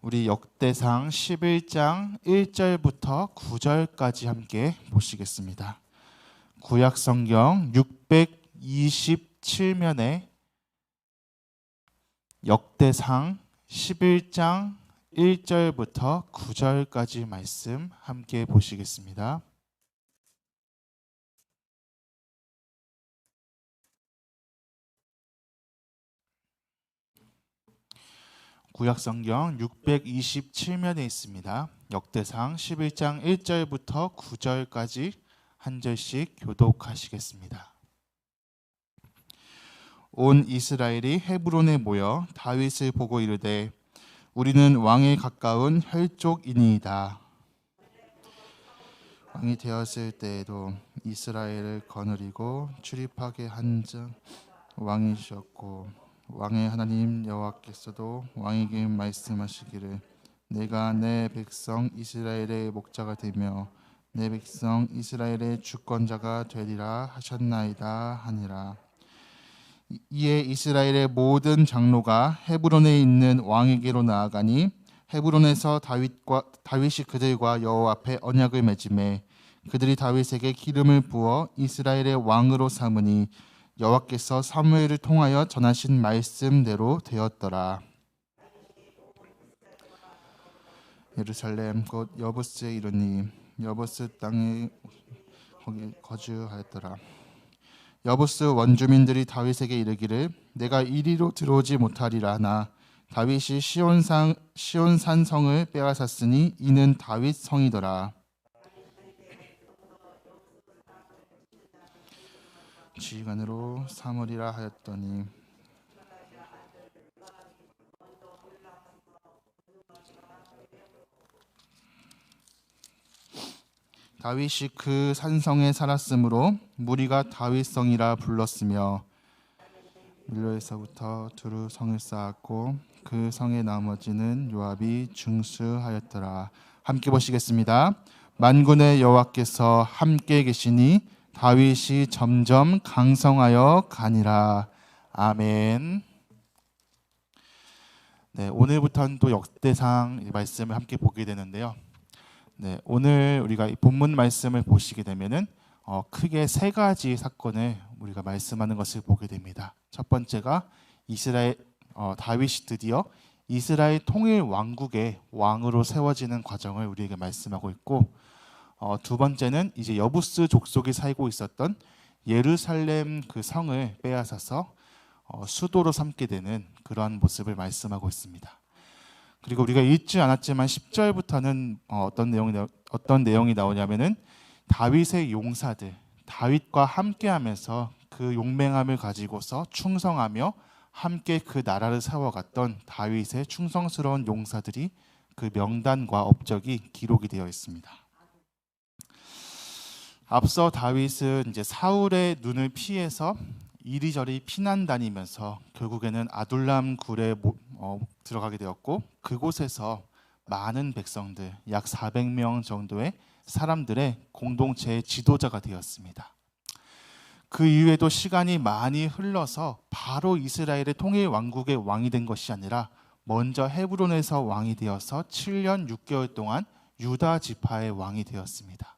우리 역대상 11장 1절부터 9절까지 함께 보시겠습니다. 구약성경 627면에 역대상 11장 1절부터 9절까지 말씀 함께 보시겠습니다. 구약성경 627면에 있습니다. 역대상 11장 1절부터 9절까지 한 절씩 교독하시겠습니다. 온 이스라엘이 헤브론에 모여 다윗을 보고 이르되 우리는 왕에 가까운 혈족이니이다. 왕이 되었을 때에도 이스라엘을 거느리고 출입하게 한 자 왕이셨고 왕의 하나님 여호와께서도 왕에게 말씀하시기를 내가 내 백성 이스라엘의 목자가 되며 내 백성 이스라엘의 주권자가 되리라 하셨나이다 하니라. 이에 이스라엘의 모든 장로가 헤브론에 있는 왕에게로 나아가니 헤브론에서 다윗이 그들과 여호와 앞에 언약을 맺음에 그들이 다윗에게 기름을 부어 이스라엘의 왕으로 삼으니 여호와께서 사무엘을 통하여 전하신 말씀대로 되었더라. 예루살렘 곧 여부스에 이르니 여부스 땅에 거기 거주하였더라. 여부스 원주민들이 다윗에게 이르기를 내가 이리로 들어오지 못하리라 하나 다윗이 시온산성을 빼앗았으니 이는 다윗 성이더라. 지휘관으로 삼으리라 하였더니 다윗이 그 산성에 살았으므로 무리가 다윗성이라 불렀으며 밀로에서부터 두루 성을 쌓았고 그 성의 나머지는 요압이 중수하였더라. 함께 보시겠습니다. 만군의 여호와께서 함께 계시니 다윗이 점점 강성하여 가니라. 아멘. 네, 오늘부터는 또 역대상 말씀을 함께 보게 되는데요. 네, 오늘 우리가 이 본문 말씀을 보시게 되면은 크게 세 가지 사건을 우리가 말씀하는 것을 보게 됩니다. 첫 번째가 다윗이 드디어 이스라엘 통일 왕국의 왕으로 세워지는 과정을 우리에게 말씀하고 있고, 두 번째는 이제 여부스 족속이 살고 있었던 예루살렘 그 성을 빼앗아서 수도로 삼게 되는 그러한 모습을 말씀하고 있습니다. 그리고 우리가 읽지 않았지만 10절부터는 어떤 내용이 나오냐면은 다윗의 용사들, 다윗과 함께하면서 그 용맹함을 가지고서 충성하며 함께 그 나라를 세워갔던 다윗의 충성스러운 용사들이 그 명단과 업적이 기록이 되어 있습니다. 앞서 다윗은 이제 사울의 눈을 피해서 이리저리 피난 다니면서 결국에는 아둘람 굴에 들어가게 되었고, 그곳에서 많은 백성들, 약 400명 정도의 사람들의 공동체의 지도자가 되었습니다. 그 이후에도 시간이 많이 흘러서 바로 이스라엘의 통일 왕국의 왕이 된 것이 아니라 먼저 헤브론에서 왕이 되어서 7년 6개월 동안 유다 지파의 왕이 되었습니다.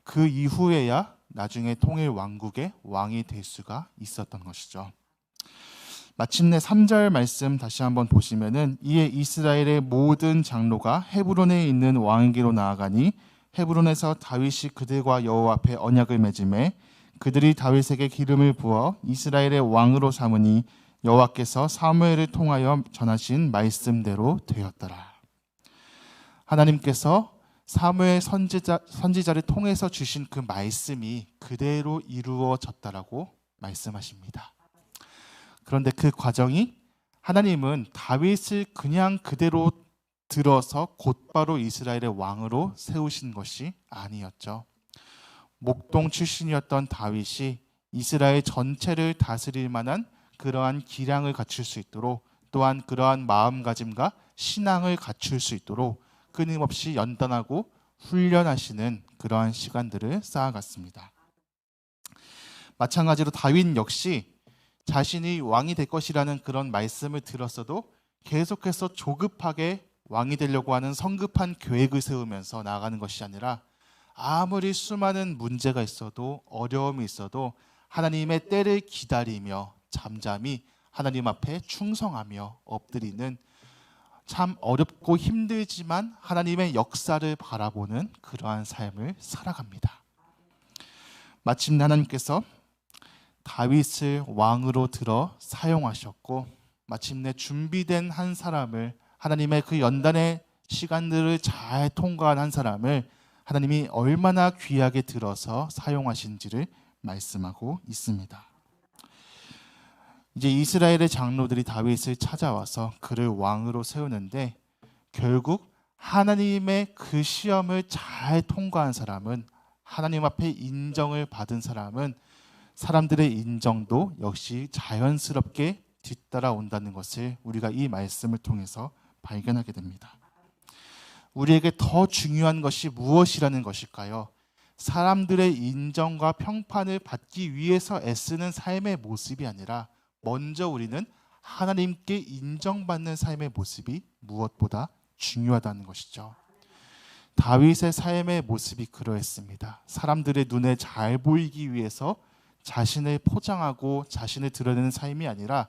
그 이후에야 나중에 통일 왕국의 왕이 될 수가 있었던 것이죠. 마침내 3절 말씀 다시 한번 보시면은 이에 이스라엘의 모든 장로가 헤브론에 있는 왕에게로 나아가니 헤브론에서 다윗이 그들과 여호와 앞에 언약을 맺음에 그들이 다윗에게 기름을 부어 이스라엘의 왕으로 삼으니 여호와께서 사무엘을 통하여 전하신 말씀대로 되었더라. 하나님께서 사무엘 선지자를 통해서 주신 그 말씀이 그대로 이루어졌다라고 말씀하십니다. 그런데 그 과정이 하나님은 다윗을 그냥 그대로 들어서 곧바로 이스라엘의 왕으로 세우신 것이 아니었죠. 목동 출신이었던 다윗이 이스라엘 전체를 다스릴 만한 그러한 기량을 갖출 수 있도록, 또한 그러한 마음가짐과 신앙을 갖출 수 있도록 끊임없이 연단하고 훈련하시는 그러한 시간들을 쌓아갔습니다. 마찬가지로 다윗 역시 자신이 왕이 될 것이라는 그런 말씀을 들었어도 계속해서 조급하게 왕이 되려고 하는 성급한 계획을 세우면서 나아가는 것이 아니라 아무리 수많은 문제가 있어도 어려움이 있어도 하나님의 때를 기다리며 잠잠히 하나님 앞에 충성하며 엎드리는 참 어렵고 힘들지만 하나님의 역사를 바라보는 그러한 삶을 살아갑니다. 마침내 하나님께서 다윗을 왕으로 들어 사용하셨고 마침내 준비된 한 사람을 하나님의 그 연단의 시간들을 잘 통과한 한 사람을 하나님이 얼마나 귀하게 들어서 사용하신지를 말씀하고 있습니다. 이제 이스라엘의 장로들이 다윗을 찾아와서 그를 왕으로 세우는데 결국 하나님의 그 시험을 잘 통과한 사람은 하나님 앞에 인정을 받은 사람은 사람들의 인정도 역시 자연스럽게 뒤따라온다는 것을 우리가 이 말씀을 통해서 발견하게 됩니다. 우리에게 더 중요한 것이 무엇이라는 것일까요? 사람들의 인정과 평판을 받기 위해서 애쓰는 삶의 모습이 아니라 먼저 우리는 하나님께 인정받는 삶의 모습이 무엇보다 중요하다는 것이죠. 다윗의 삶의 모습이 그러했습니다. 사람들의 눈에 잘 보이기 위해서 자신을 포장하고 자신을 드러내는 삶이 아니라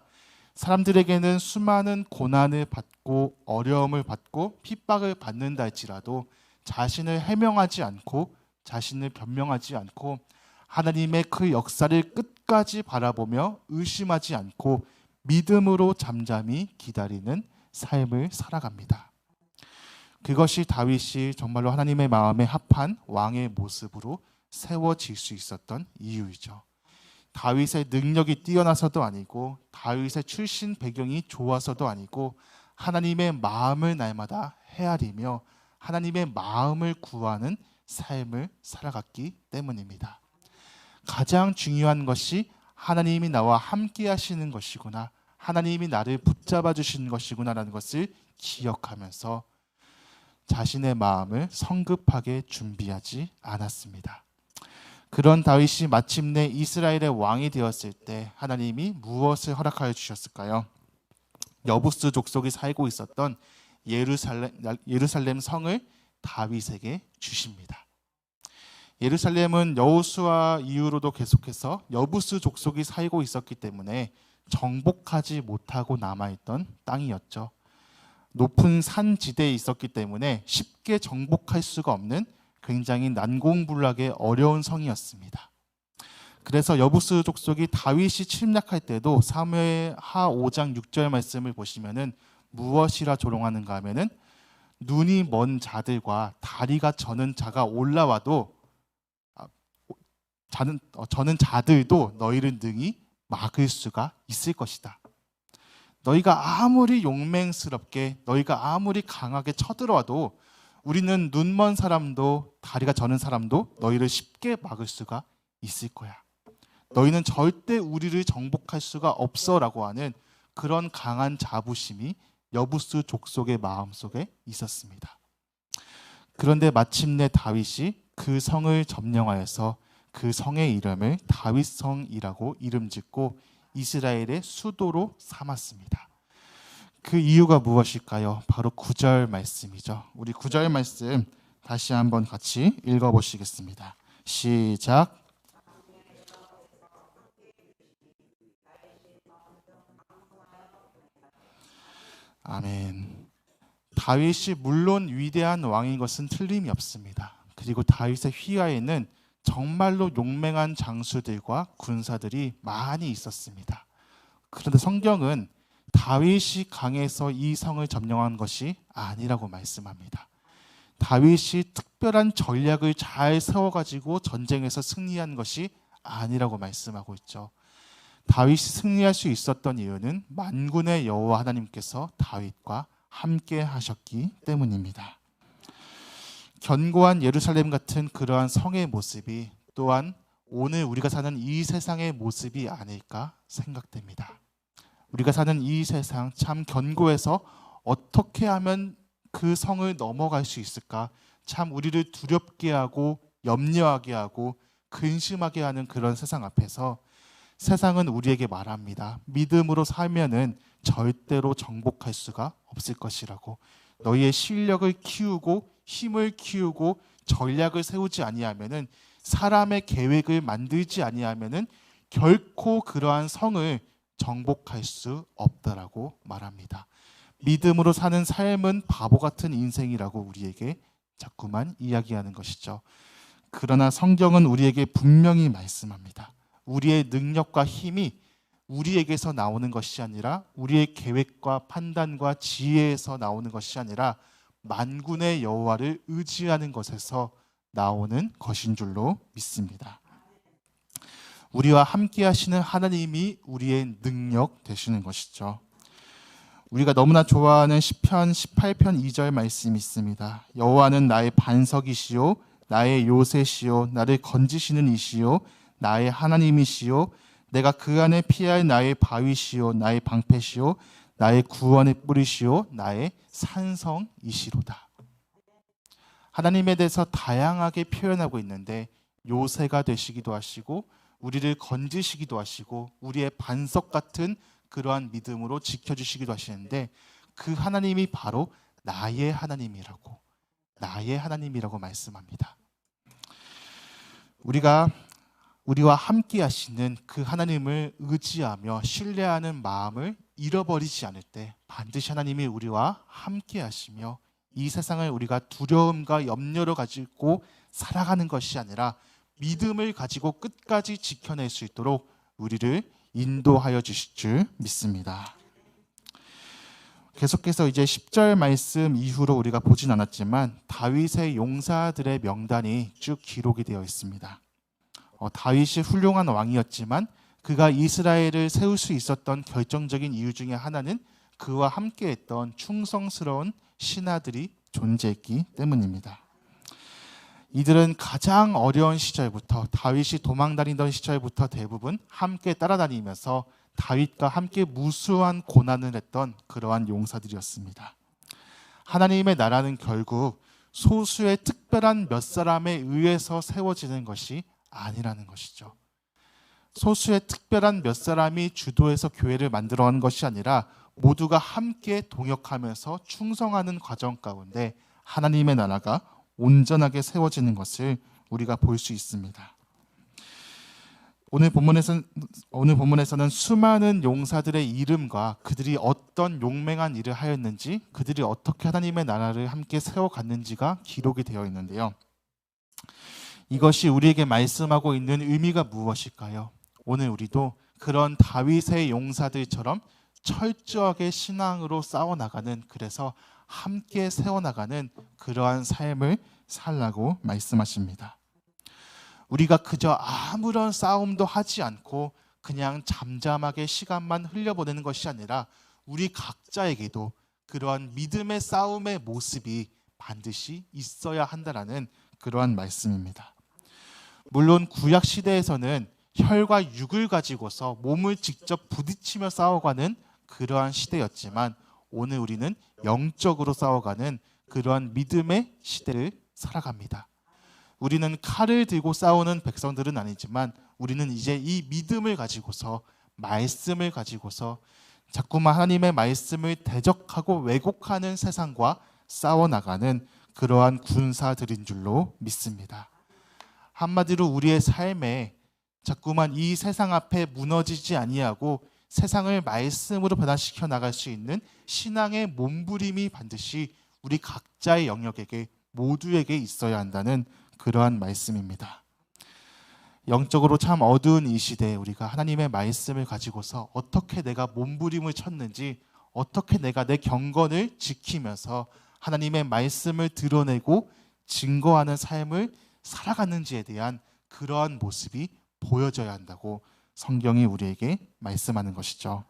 사람들에게는 수많은 고난을 받고 어려움을 받고 핍박을 받는다 할지라도 자신을 해명하지 않고 자신을 변명하지 않고 하나님의 그 역사를 끝까지 바라보며 의심하지 않고 믿음으로 잠잠히 기다리는 삶을 살아갑니다. 그것이 다윗이 정말로 하나님의 마음에 합한 왕의 모습으로 세워질 수 있었던 이유이죠. 다윗의 능력이 뛰어나서도 아니고 다윗의 출신 배경이 좋아서도 아니고 하나님의 마음을 날마다 헤아리며 하나님의 마음을 구하는 삶을 살아갔기 때문입니다. 가장 중요한 것이 하나님이 나와 함께 하시는 것이구나, 하나님이 나를 붙잡아 주시는 것이구나라는 것을 기억하면서 자신의 마음을 성급하게 준비하지 않았습니다. 그런 다윗이 마침내 이스라엘의 왕이 되었을 때 하나님이 무엇을 허락하여 주셨을까요? 여부스 족속이 살고 있었던 예루살렘 성을 다윗에게 주십니다. 예루살렘은 여호수아 이후로도 계속해서 여부스 족속이 살고 있었기 때문에 정복하지 못하고 남아있던 땅이었죠. 높은 산 지대에 있었기 때문에 쉽게 정복할 수가 없는 굉장히 난공불락의 어려운 성이었습니다. 그래서 여부스 족속이 다윗이 침략할 때도 사무엘하 5장 6절 말씀을 보시면은 무엇이라 조롱하는가 하면은 눈이 먼 자들과 다리가 저는 자가 올라와도 저는 자들도 너희를 능히 막을 수가 있을 것이다. 너희가 아무리 용맹스럽게 너희가 아무리 강하게 쳐들어와도 우리는 눈먼 사람도 다리가 저는 사람도 너희를 쉽게 막을 수가 있을 거야. 너희는 절대 우리를 정복할 수가 없어라고 하는 그런 강한 자부심이 여부스 족속의 마음속에 있었습니다. 그런데 마침내 다윗이 그 성을 점령하여서 그 성의 이름을 다윗성이라고 이름 짓고 이스라엘의 수도로 삼았습니다. 그 이유가 무엇일까요? 바로 9절 말씀이죠. 우리 9절 말씀 다시 한번 같이 읽어보시겠습니다. 시작. 아멘. 다윗이 물론 위대한 왕인 것은 틀림이 없습니다. 그리고 다윗의 휘하에는 정말로 용맹한 장수들과 군사들이 많이 있었습니다. 그런데 성경은 다윗이 강해서 이 성을 점령한 것이 아니라고 말씀합니다. 다윗이 특별한 전략을 잘 세워가지고 전쟁에서 승리한 것이 아니라고 말씀하고 있죠. 다윗이 승리할 수 있었던 이유는 만군의 여호와 하나님께서 다윗과 함께 하셨기 때문입니다. 견고한 예루살렘 같은 그러한 성의 모습이 또한 오늘 우리가 사는 이 세상의 모습이 아닐까 생각됩니다. 우리가 사는 이 세상 참 견고해서 어떻게 하면 그 성을 넘어갈 수 있을까? 참 우리를 두렵게 하고 염려하게 하고 근심하게 하는 그런 세상 앞에서 세상은 우리에게 말합니다. 믿음으로 살면은 절대로 정복할 수가 없을 것이라고. 너희의 실력을 키우고 힘을 키우고 전략을 세우지 아니하면은, 사람의 계획을 만들지 아니하면은 결코 그러한 성을 정복할 수 없다라고 말합니다. 믿음으로 사는 삶은 바보 같은 인생이라고 우리에게 자꾸만 이야기하는 것이죠. 그러나 성경은 우리에게 분명히 말씀합니다. 우리의 능력과 힘이 우리에게서 나오는 것이 아니라, 우리의 계획과 판단과 지혜에서 나오는 것이 아니라 만군의 여호와를 의지하는 것에서 나오는 것인 줄로 믿습니다. 우리와 함께 하시는 하나님이 우리의 능력 되시는 것이죠. 우리가 너무나 좋아하는 시편 18편 2절 말씀이 있습니다. 여호와는 나의 반석이시요 나의 요새시요 나를 건지시는 이시요 나의 하나님이시요 내가 그 안에 피할 나의 바위시요 나의 방패시요 나의 구원의 뿌리시요 나의 산성이시로다. 하나님에 대해서 다양하게 표현하고 있는데, 요새가 되시기도 하시고 우리를 건지시기도 하시고 우리의 반석 같은 그러한 믿음으로 지켜주시기도 하시는데, 그 하나님이 바로 나의 하나님이라고 말씀합니다. 우리와 함께 하시는 그 하나님을 의지하며 신뢰하는 마음을 잃어버리지 않을 때, 반드시 하나님이 우리와 함께 하시며 이 세상을 우리가 두려움과 염려를 가지고 살아가는 것이 아니라 믿음을 가지고 끝까지 지켜낼 수 있도록 우리를 인도하여 주실 줄 믿습니다. 계속해서 이제 10절 말씀 이후로 우리가 보진 않았지만 다윗의 용사들의 명단이 쭉 기록이 되어 있습니다. 다윗이 훌륭한 왕이었지만 그가 이스라엘을 세울 수 있었던 결정적인 이유 중에 하나는 그와 함께했던 충성스러운 신하들이 존재했기 때문입니다. 이들은 가장 어려운 시절부터, 다윗이 도망다니던 시절부터 대부분 함께 따라다니면서 다윗과 함께 무수한 고난을 했던 그러한 용사들이었습니다. 하나님의 나라는 결국 소수의 특별한 몇 사람에 의해서 세워지는 것이 아니라는 것이죠. 소수의 특별한 몇 사람이 주도해서 교회를 만들어가는 것이 아니라 모두가 함께 동역하면서 충성하는 과정 가운데 하나님의 나라가 온전하게 세워지는 것을 우리가 볼 수 있습니다. 오늘 본문에서는 수많은 용사들의 이름과 그들이 어떤 용맹한 일을 하였는지, 그들이 어떻게 하나님의 나라를 함께 세워갔는지가 기록이 되어 있는데요. 이것이 우리에게 말씀하고 있는 의미가 무엇일까요? 오늘 우리도 그런 다윗의 용사들처럼 철저하게 신앙으로 싸워나가는, 그래서 함께 세워나가는 그러한 삶을 살라고 말씀하십니다. 우리가 그저 아무런 싸움도 하지 않고 그냥 잠잠하게 시간만 흘려보내는 것이 아니라 우리 각자에게도 그러한 믿음의 싸움의 모습이 반드시 있어야 한다라는 그러한 말씀입니다. 물론 구약 시대에서는 혈과 육을 가지고서 몸을 직접 부딪히며 싸워가는 그러한 시대였지만 오늘 우리는 영적으로 싸워가는 그러한 믿음의 시대를 살아갑니다. 우리는 칼을 들고 싸우는 백성들은 아니지만 우리는 이제 이 믿음을 가지고서, 말씀을 가지고서 자꾸만 하나님의 말씀을 대적하고 왜곡하는 세상과 싸워나가는 그러한 군사들인 줄로 믿습니다. 한마디로 우리의 삶에 자꾸만 이 세상 앞에 무너지지 아니하고 세상을 말씀으로 변화시켜 나갈 수 있는 신앙의 몸부림이 반드시 우리 각자의 영역에게, 모두에게 있어야 한다는 그러한 말씀입니다. 영적으로 참 어두운 이 시대에 우리가 하나님의 말씀을 가지고서 어떻게 내가 몸부림을 쳤는지, 어떻게 내가 내 경건을 지키면서 하나님의 말씀을 드러내고 증거하는 삶을 살아가는지에 대한 그러한 모습이 보여져야 한다고 성경이 우리에게 말씀하는 것이죠.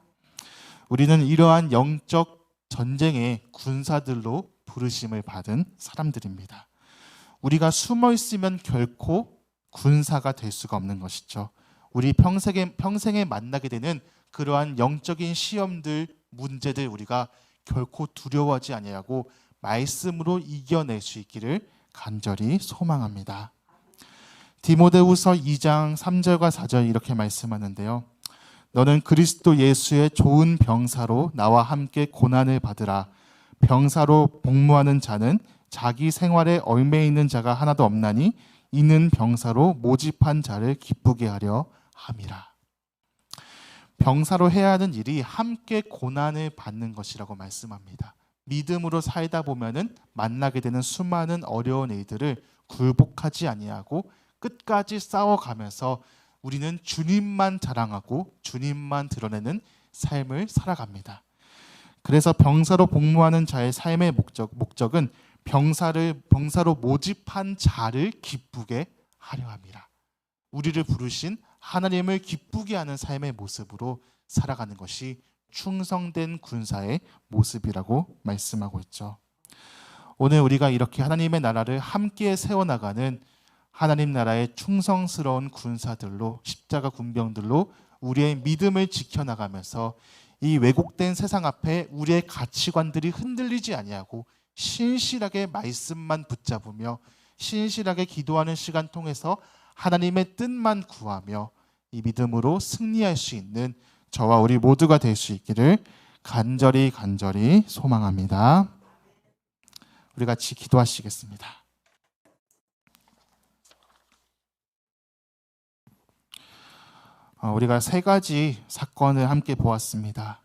우리는 이러한 영적 전쟁의 군사들로 부르심을 받은 사람들입니다. 우리가 숨어 있으면 결코 군사가 될 수가 없는 것이죠. 우리 평생에 만나게 되는 그러한 영적인 시험들, 문제들 우리가 결코 두려워하지 아니하고 말씀으로 이겨낼 수 있기를 간절히 소망합니다. 디모데후서 2장 3절과 4절 이렇게 말씀하는데요. 너는 그리스도 예수의 좋은 병사로 나와 함께 고난을 받으라. 병사로 복무하는 자는 자기 생활에 얽매 있는 자가 하나도 없나니 이는 병사로 모집한 자를 기쁘게 하려 함이라. 병사로 해야 하는 일이 함께 고난을 받는 것이라고 말씀합니다. 믿음으로 살다 보면은 만나게 되는 수많은 어려운 일들을 굴복하지 아니하고 끝까지 싸워가면서 우리는 주님만 자랑하고 주님만 드러내는 삶을 살아갑니다. 그래서 병사로 복무하는 자의 삶의 목적은 병사로 모집한 자를 기쁘게 하려 함이라. 우리를 부르신 하나님을 기쁘게 하는 삶의 모습으로 살아가는 것이 충성된 군사의 모습이라고 말씀하고 있죠. 오늘 우리가 이렇게 하나님의 나라를 함께 세워나가는 하나님 나라의 충성스러운 군사들로, 십자가 군병들로 우리의 믿음을 지켜나가면서 이 왜곡된 세상 앞에 우리의 가치관들이 흔들리지 아니하고 신실하게 말씀만 붙잡으며 신실하게 기도하는 시간 통해서 하나님의 뜻만 구하며 이 믿음으로 승리할 수 있는 저와 우리 모두가 될 수 있기를 간절히 소망합니다. 우리 같이 기도하시겠습니다. 우리가 세 가지 사건을 함께 보았습니다.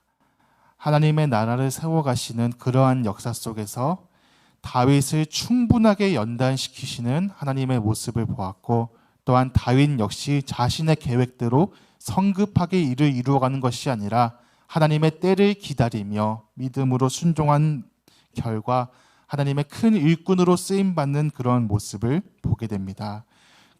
하나님의 나라를 세워가시는 그러한 역사 속에서 다윗을 충분하게 연단시키시는 하나님의 모습을 보았고, 또한 다윗 역시 자신의 계획대로 성급하게 일을 이루어가는 것이 아니라 하나님의 때를 기다리며 믿음으로 순종한 결과 하나님의 큰 일꾼으로 쓰임받는 그런 모습을 보게 됩니다.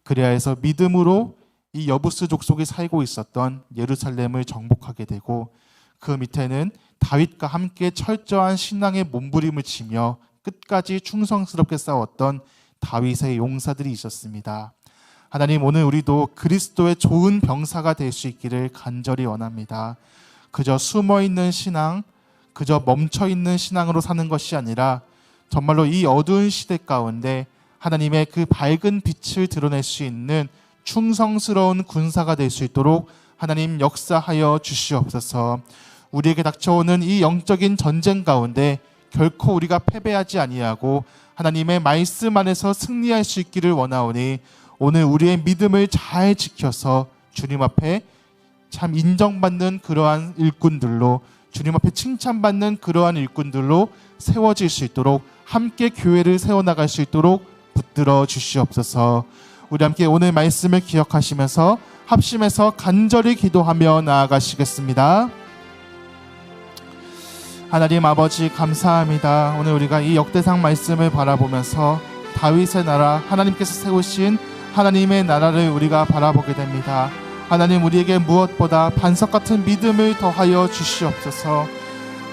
그래야 해서 믿음으로 이 여부스 족속이 살고 있었던 예루살렘을 정복하게 되고, 그 밑에는 다윗과 함께 철저한 신앙의 몸부림을 치며 끝까지 충성스럽게 싸웠던 다윗의 용사들이 있었습니다. 하나님, 오늘 우리도 그리스도의 좋은 병사가 될 수 있기를 간절히 원합니다. 그저 숨어있는 신앙, 그저 멈춰있는 신앙으로 사는 것이 아니라 정말로 이 어두운 시대 가운데 하나님의 그 밝은 빛을 드러낼 수 있는 충성스러운 군사가 될 수 있도록 하나님 역사하여 주시옵소서. 우리에게 닥쳐오는 이 영적인 전쟁 가운데 결코 우리가 패배하지 아니하고 하나님의 말씀 안에서 승리할 수 있기를 원하오니, 오늘 우리의 믿음을 잘 지켜서 주님 앞에 참 인정받는 그러한 일꾼들로, 주님 앞에 칭찬받는 그러한 일꾼들로 세워질 수 있도록, 함께 교회를 세워나갈 수 있도록 붙들어 주시옵소서. 우리 함께 오늘 말씀을 기억하시면서 합심해서 간절히 기도하며 나아가시겠습니다. 하나님 아버지, 감사합니다. 오늘 우리가 이 역대상 말씀을 바라보면서 다윗의 나라, 하나님께서 세우신 하나님의 나라를 우리가 바라보게 됩니다. 하나님, 우리에게 무엇보다 반석 같은 믿음을 더하여 주시옵소서.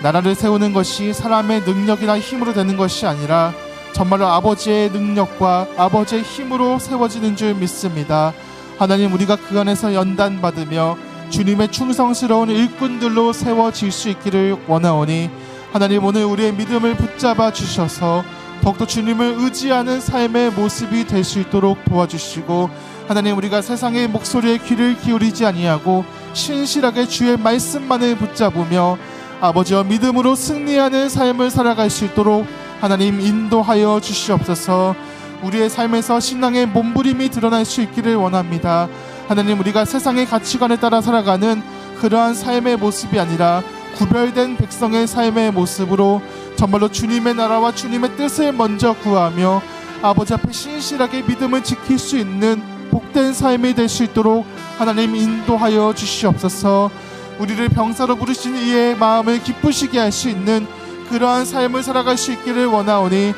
나라를 세우는 것이 사람의 능력이나 힘으로 되는 것이 아니라 정말로 아버지의 능력과 아버지의 힘으로 세워지는 줄 믿습니다. 하나님, 우리가 그 안에서 연단받으며 주님의 충성스러운 일꾼들로 세워질 수 있기를 원하오니, 하나님, 오늘 우리의 믿음을 붙잡아 주셔서 더욱더 주님을 의지하는 삶의 모습이 될 수 있도록 도와주시고, 하나님, 우리가 세상의 목소리에 귀를 기울이지 아니하고 신실하게 주의 말씀만을 붙잡으며 아버지와 믿음으로 승리하는 삶을 살아갈 수 있도록 하나님 인도하여 주시옵소서. 우리의 삶에서 신앙의 몸부림이 드러날 수 있기를 원합니다. 하나님, 우리가 세상의 가치관에 따라 살아가는 그러한 삶의 모습이 아니라 구별된 백성의 삶의 모습으로 정말로 주님의 나라와 주님의 뜻을 먼저 구하며 아버지 앞에 신실하게 믿음을 지킬 수 있는 복된 삶이 될 수 있도록 하나님 인도하여 주시옵소서. 우리를 병사로 부르신 이의 마음을 기쁘시게 할 수 있는 그러한 삶을 살아갈 수 있기를 원하오니,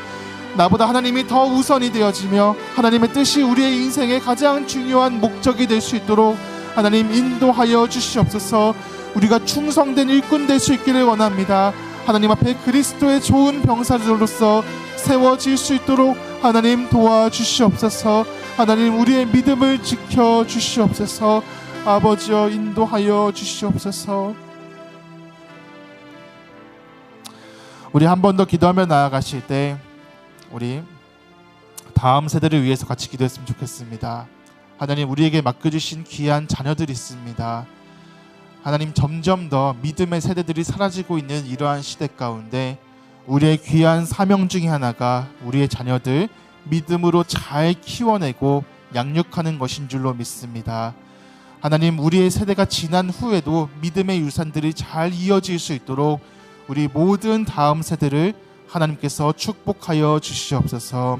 나보다 하나님이 더 우선이 되어지며 하나님의 뜻이 우리의 인생의 가장 중요한 목적이 될 수 있도록 하나님 인도하여 주시옵소서. 우리가 충성된 일꾼 될 수 있기를 원합니다. 하나님 앞에 그리스도의 좋은 병사들로서 세워질 수 있도록 하나님 도와주시옵소서. 하나님, 우리의 믿음을 지켜주시옵소서. 아버지여, 인도하여 주시옵소서. 우리 한 번 더 기도하며 나아가실 때 우리 다음 세대를 위해서 같이 기도했으면 좋겠습니다. 하나님, 우리에게 맡겨주신 귀한 자녀들이 있습니다. 하나님, 점점 더 믿음의 세대들이 사라지고 있는 이러한 시대 가운데 우리의 귀한 사명 중에 하나가 우리의 자녀들 믿음으로 잘 키워내고 양육하는 것인 줄로 믿습니다. 하나님, 우리의 세대가 지난 후에도 믿음의 유산들이 잘 이어질 수 있도록 우리 모든 다음 세대를 하나님께서 축복하여 주시옵소서.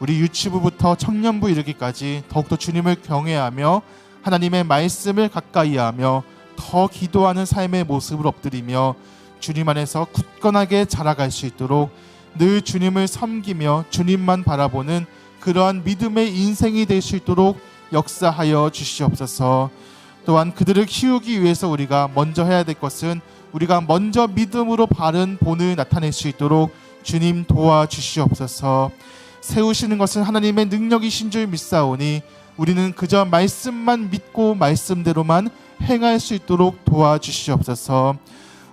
우리 유치부부터 청년부 이르기까지 더욱더 주님을 경외하며 하나님의 말씀을 가까이하며 더 기도하는 삶의 모습을 엎드리며 주님 안에서 굳건하게 자라갈 수 있도록 늘 주님을 섬기며 주님만 바라보는 그러한 믿음의 인생이 될 수 있도록 역사하여 주시옵소서. 또한 그들을 키우기 위해서 우리가 먼저 해야 될 것은 우리가 먼저 믿음으로 바른 본을 나타낼 수 있도록 주님 도와주시옵소서. 세우시는 것은 하나님의 능력이신 줄 믿사오니 우리는 그저 말씀만 믿고 말씀대로만 행할 수 있도록 도와주시옵소서.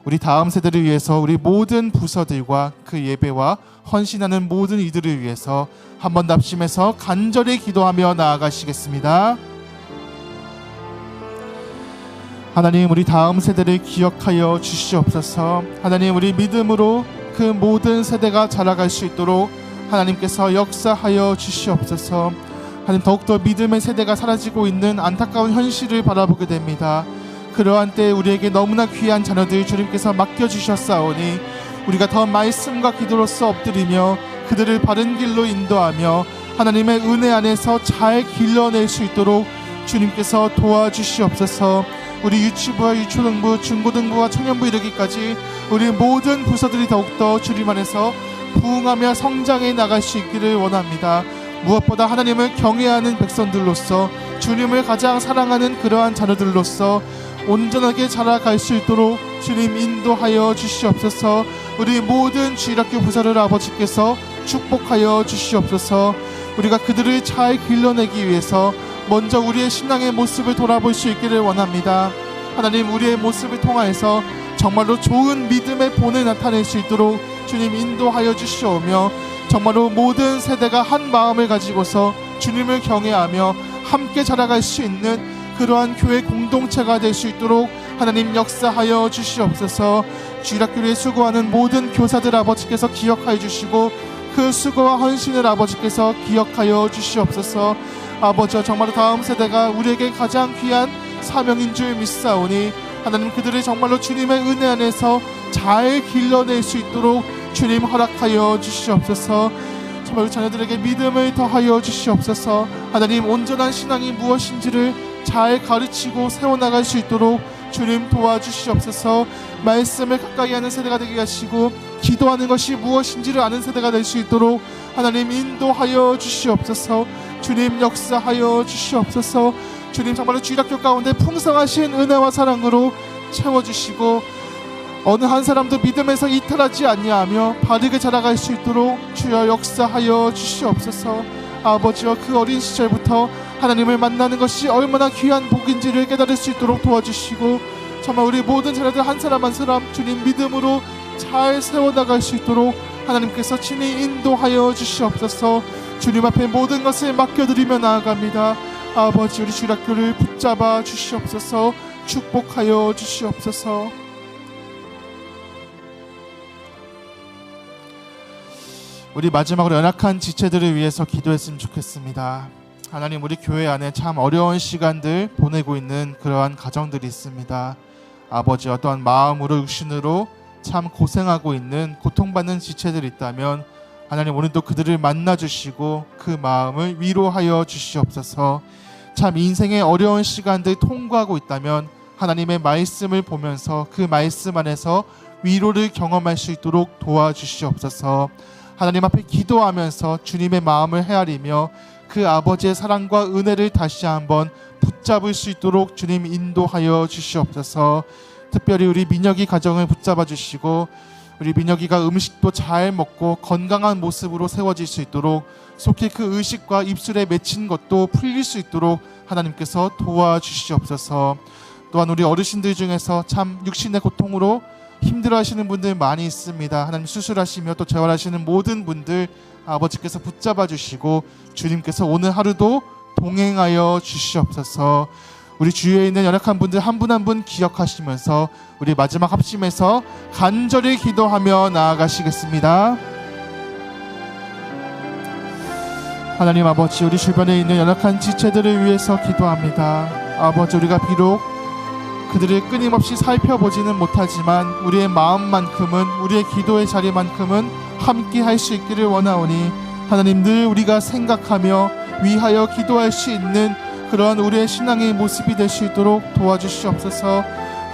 우리 다음 세대를 위해서 우리 모든 부서들과 그 예배와 헌신하는 모든 이들을 위해서 한번 납심해서 간절히 기도하며 나아가시겠습니다. 하나님, 우리 다음 세대를 기억하여 주시옵소서. 하나님, 우리 믿음으로 그 모든 세대가 자라갈 수 있도록 하나님께서 역사하여 주시옵소서. 하나님, 더욱더 믿음의 세대가 사라지고 있는 안타까운 현실을 바라보게 됩니다. 그러한 때에 우리에게 너무나 귀한 자녀들 주님께서 맡겨주셨사오니 우리가 더 말씀과 기도로서 엎드리며 그들을 바른 길로 인도하며 하나님의 은혜 안에서 잘 길러낼 수 있도록 주님께서 도와주시옵소서. 우리 유치부와 유초등부, 중고등부와 청년부 이르기까지 우리 모든 부서들이 더욱더 주님 안에서 부흥하며 성장해 나갈 수 있기를 원합니다. 무엇보다 하나님을 경외하는 백성들로서 주님을 가장 사랑하는 그러한 자녀들로서 온전하게 자라갈 수 있도록 주님 인도하여 주시옵소서. 우리 모든 주일학교 부서를 아버지께서 축복하여 주시옵소서. 우리가 그들을 잘 길러내기 위해서 먼저 우리의 신앙의 모습을 돌아볼 수 있기를 원합니다. 하나님, 우리의 모습을 통하여서 정말로 좋은 믿음의 본을 나타낼 수 있도록 주님 인도하여 주시오며 정말로 모든 세대가 한 마음을 가지고서 주님을 경외하며 함께 자라갈 수 있는 그러한 교회 공동체가 될 수 있도록 하나님 역사하여 주시옵소서. 주일학교에 수고하는 모든 교사들 아버지께서 기억하여 주시고 그 수고와 헌신을 아버지께서 기억하여 주시옵소서. 아버지와 정말로 다음 세대가 우리에게 가장 귀한 사명인 줄 믿사오니 하나님, 그들을 정말로 주님의 은혜 안에서 잘 길러낼 수 있도록 주님 허락하여 주시옵소서. 정말 우리 자녀들에게 믿음을 더하여 주시옵소서. 하나님, 온전한 신앙이 무엇인지를 잘 가르치고 세워나갈 수 있도록 주님 도와주시옵소서. 말씀을 가까이 하는 세대가 되게 하시고 기도하는 것이 무엇인지를 아는 세대가 될 수 있도록 하나님 인도하여 주시옵소서. 주님 역사하여 주시옵소서. 주님, 정말로 주일학교 가운데 풍성하신 은혜와 사랑으로 채워주시고 어느 한 사람도 믿음에서 이탈하지 아니하며 바르게 자라갈 수 있도록 주여 역사하여 주시옵소서. 아버지와 그 어린 시절부터 하나님을 만나는 것이 얼마나 귀한 복인지를 깨달을 수 있도록 도와주시고 정말 우리 모든 자녀들 한 사람 한 사람 주님 믿음으로 잘 세워나갈 수 있도록 하나님께서 친히 인도하여 주시옵소서. 주님 앞에 모든 것을 맡겨드리며 나아갑니다. 아버지, 우리 주일학교를 붙잡아 주시옵소서. 축복하여 주시옵소서. 우리 마지막으로 연약한 지체들을 위해서 기도했으면 좋겠습니다. 하나님, 우리 교회 안에 참 어려운 시간들 보내고 있는 그러한 가정들이 있습니다. 아버지, 어떠한 마음으로 육신으로 참 고생하고 있는 고통받는 지체들이 있다면 하나님, 오늘도 그들을 만나주시고 그 마음을 위로하여 주시옵소서. 참 인생의 어려운 시간들 통과하고 있다면 하나님의 말씀을 보면서 그 말씀 안에서 위로를 경험할 수 있도록 도와주시옵소서. 하나님 앞에 기도하면서 주님의 마음을 헤아리며 그 아버지의 사랑과 은혜를 다시 한번 붙잡을 수 있도록 주님 인도하여 주시옵소서. 특별히 우리 민혁이 가정을 붙잡아 주시고 우리 민혁이가 음식도 잘 먹고 건강한 모습으로 세워질 수 있도록 속히 그 의식과 입술에 맺힌 것도 풀릴 수 있도록 하나님께서 도와주시옵소서. 또한 우리 어르신들 중에서 참 육신의 고통으로 힘들어하시는 분들 많이 있습니다. 하나님, 수술하시며 또 재활하시는 모든 분들 아버지께서 붙잡아 주시고 주님께서 오늘 하루도 동행하여 주시옵소서. 우리 주위에 있는 연약한 분들 한 분 한 분 기억하시면서 우리 마지막 합심에서 간절히 기도하며 나아가시겠습니다. 하나님 아버지, 우리 주변에 있는 연약한 지체들을 위해서 기도합니다. 아버지, 우리가 비록 그들을 끊임없이 살펴보지는 못하지만 우리의 마음만큼은, 우리의 기도의 자리만큼은 함께 할 수 있기를 원하오니 하나님, 늘 우리가 생각하며 위하여 기도할 수 있는 그러한 우리의 신앙의 모습이 될 수 있도록 도와주시옵소서.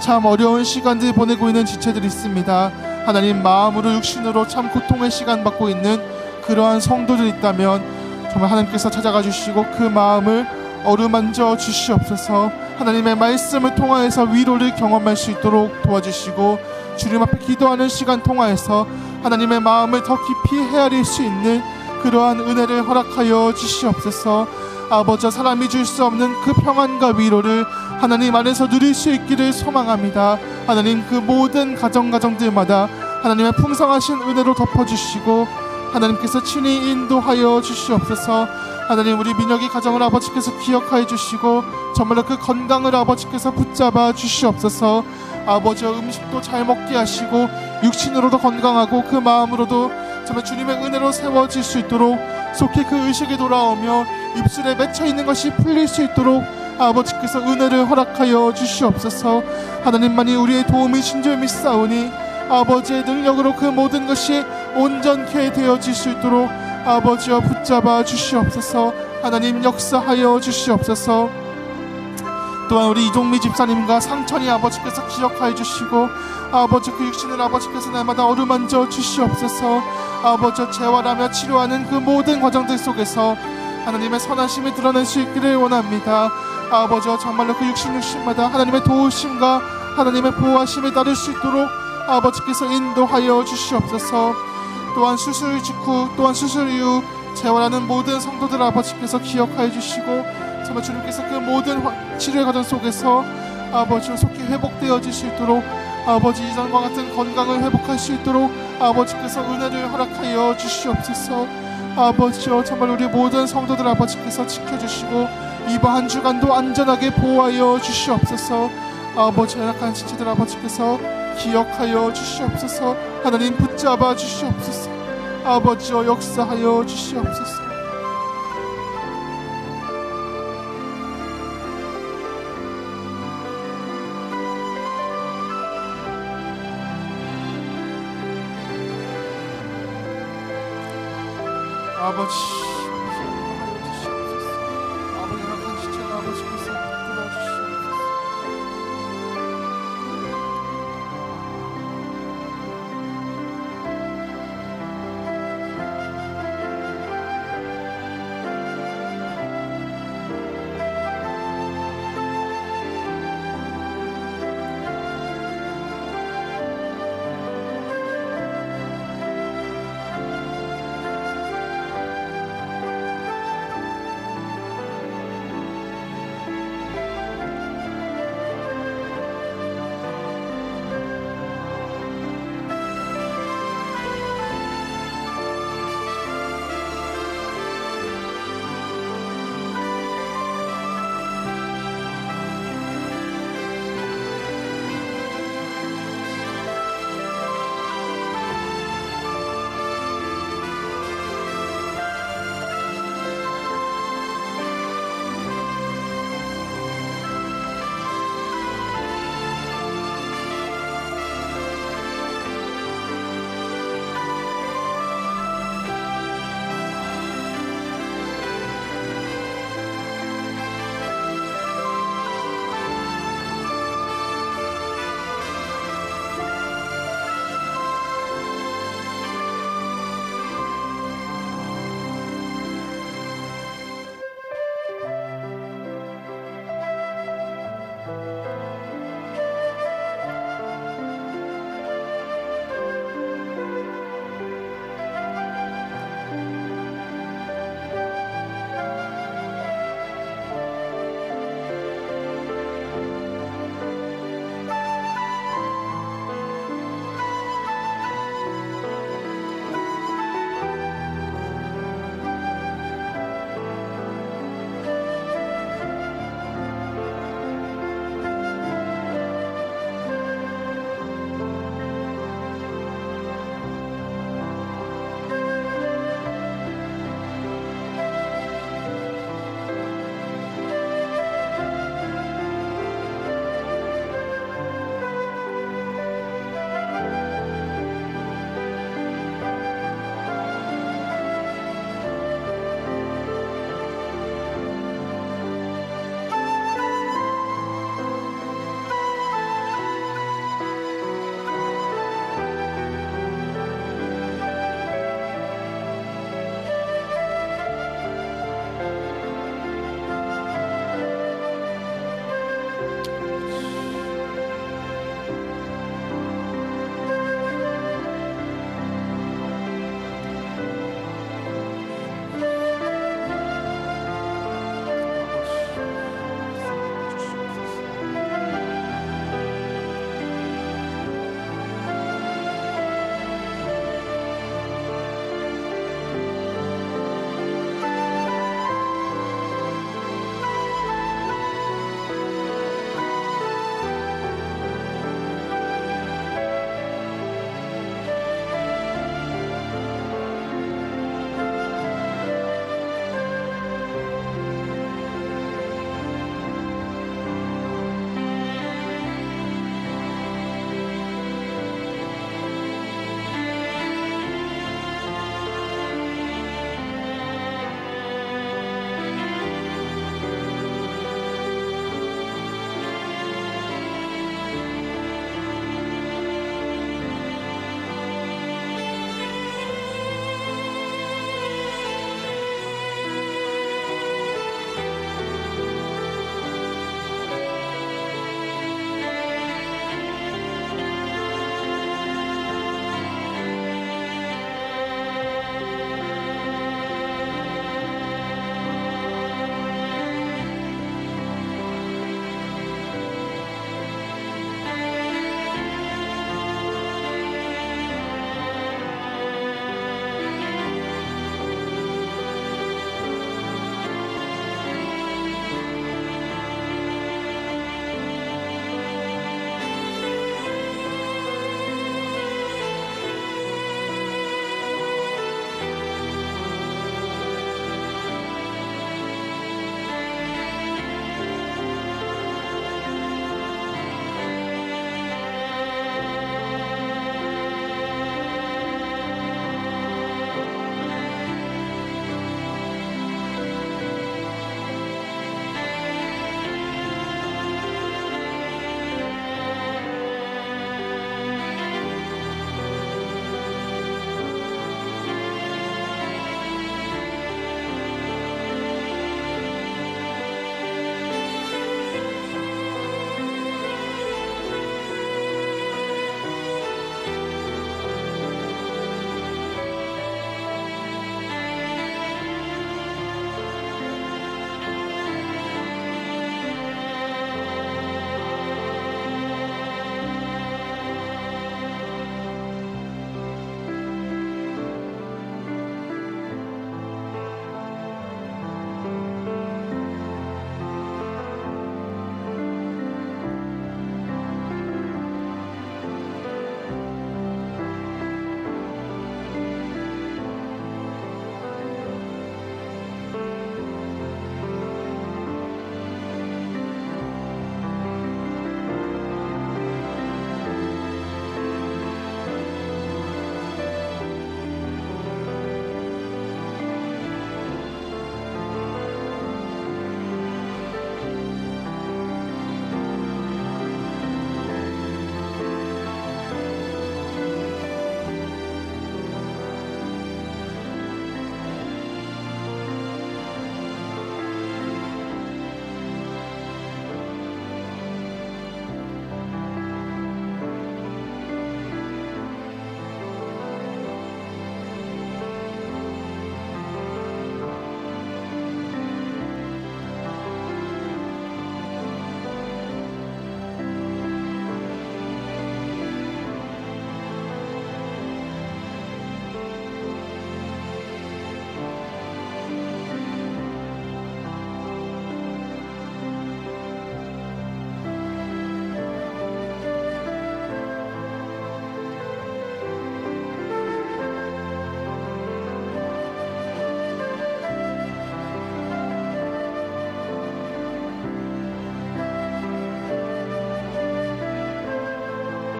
참 어려운 시간들 보내고 있는 지체들이 있습니다. 하나님, 마음으로 육신으로 참 고통의 시간 받고 있는 그러한 성도들이 있다면 정말 하나님께서 찾아가 주시고 그 마음을 어루만져 주시옵소서. 하나님의 말씀을 통하여서 위로를 경험할 수 있도록 도와주시고 주님 앞에 기도하는 시간 통하여서 하나님의 마음을 더 깊이 헤아릴 수 있는 그러한 은혜를 허락하여 주시옵소서. 아버지, 사람이 줄 수 없는 그 평안과 위로를 하나님 안에서 누릴 수 있기를 소망합니다. 하나님, 그 모든 가정들마다 하나님의 풍성하신 은혜로 덮어주시고 하나님께서 친히 인도하여 주시옵소서. 하나님, 우리 민혁이 가정을 아버지께서 기억하여 주시고 정말로 그 건강을 아버지께서 붙잡아 주시옵소서. 아버지, 음식도 잘 먹게 하시고 육신으로도 건강하고 그 마음으로도 정말 주님의 은혜로 세워질 수 있도록 속히 그 의식이 돌아오며 입술에 맺혀있는 것이 풀릴 수 있도록 아버지께서 은혜를 허락하여 주시옵소서. 하나님만이 우리의 도움이신 줄 믿사오니 아버지의 능력으로 그 모든 것이 온전케 되어질 수 있도록 아버지여 붙잡아 주시옵소서. 하나님, 역사하여 주시옵소서. 또한 우리 이종미 집사님과 상천이 아버지께서 기억하여 주시고 아버지, 그 육신을 아버지께서 날마다 어루만져 주시옵소서. 아버지, 재활하며 치료하는 그 모든 과정들 속에서 하나님의 선하심이 드러낼 수 있기를 원합니다. 아버지, 정말로 그 육신마다 하나님의 도우심과 하나님의 보호하심이 따를 수 있도록 아버지께서 인도하여 주시옵소서. 또한 수술 직후, 또한 수술 이후 재활하는 모든 성도들 아버지께서 기억하여 주시고 정말 주님께서 그 모든 치료의 과정 속에서 아버지 속히 회복되어질 수 있도록 아버지 이전과 같은 건강을 회복할 수 있도록 아버지께서 은혜를 허락하여 주시옵소서. 아버지여, 정말 우리 모든 성도들 아버지께서 지켜주시고 이번 한 주간도 안전하게 보호하여 주시옵소서. 아버지, 연약한 지체들 아버지께서 기억하여 주시옵소서. 하나님, 붙잡아 주시옵소서. 아버지여, 역사하여 주시옵소서. 아버지,